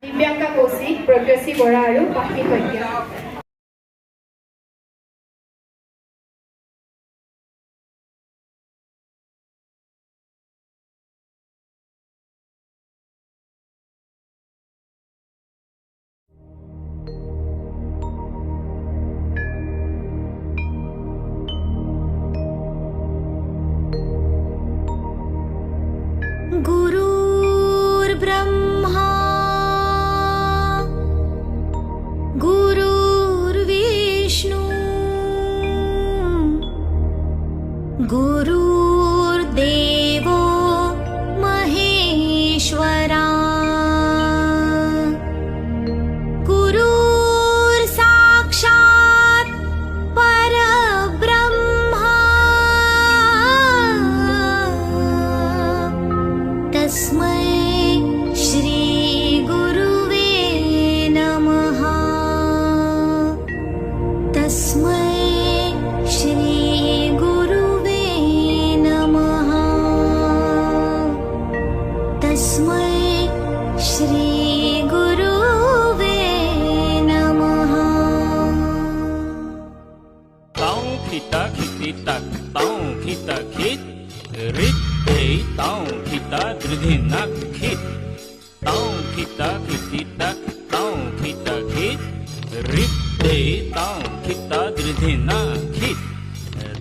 দিব্যাংকা কৌশিক, প্ৰত্যসী বৰা আৰু পাখি শইকীয়া। गुरुर्ब्रह्मा गुरुर्विष्णु गुरुर्देवो महेश्वरा गुरुर्साक्षात् परब्रह्मा तस्मै श्री गुरुवे नमः। तस्मै श्री गुरुवे नमः। तस्मै श्री गुरुवे नमः। Tong kita kiti tak tong kita kit rit hey tong kita dridhina kit tong kita kiti tak tong kita kit rit hey tong kita dridhina kit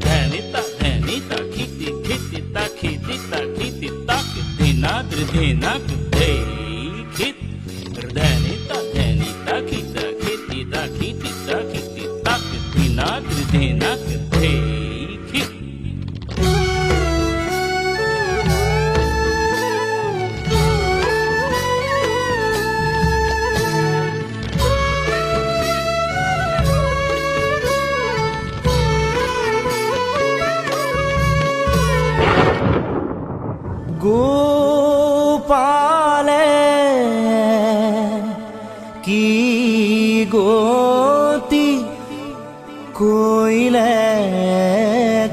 dhanita kiti kiti tak dina dridhina hey kit dhanita kita kiti tak dina dridhina hey kit. গোপালে কি গতি কইলে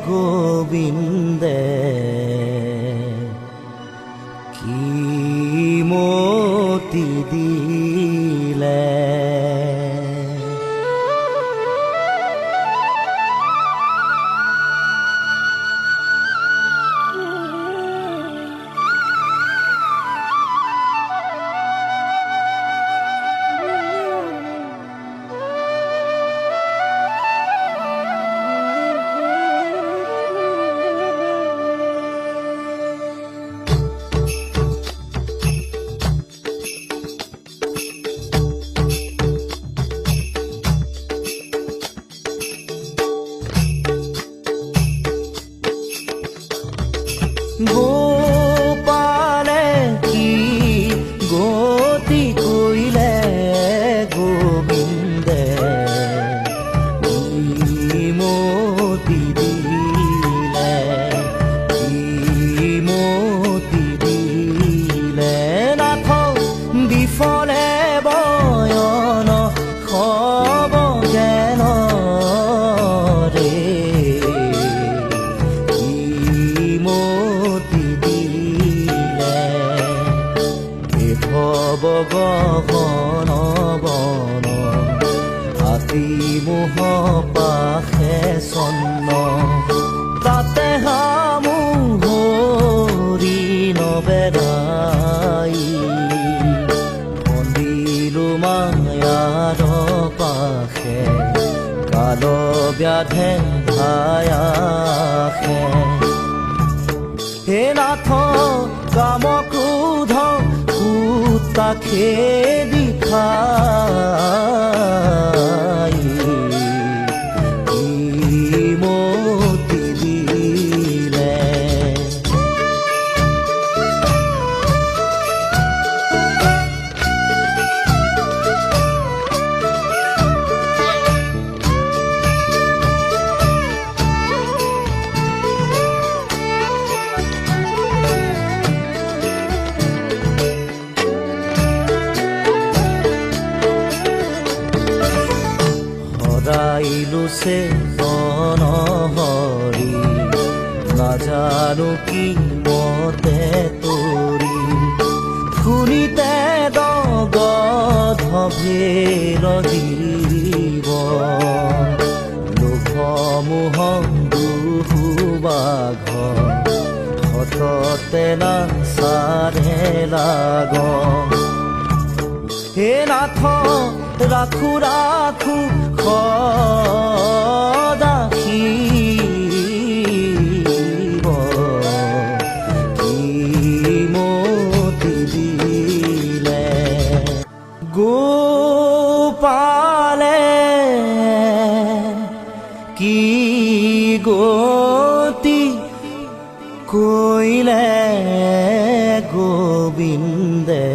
গোবিন্দে কি মতি দিলে গোপালে কি গতি কইলে গোবিন্দে কি মতি দিলে কি মতি দিলে নাথ বিফলে বয়ন খব যেন রে গগন বন হাতী মোহ পাশে চন্ন তাতে হামুহৰি নবেদাই মন্দিৰো মায়াৰ পাশে কাল ব্যাধে ভায়াসে হে নাথ কাম ক্ৰোধ তাকে দিখাই মতি দিলে সে অনহৰি নাজানো কি মতে তৰি শুনিতে দগ ভেল জীব লোভ মোহ দুহুবাঘ সততে নাচাৰে লাগ হে নাথ ৰাখো ৰাখো সদাশিব কি মতি দিলে গোপালে কি গতি কৰিলে গোবিন্দে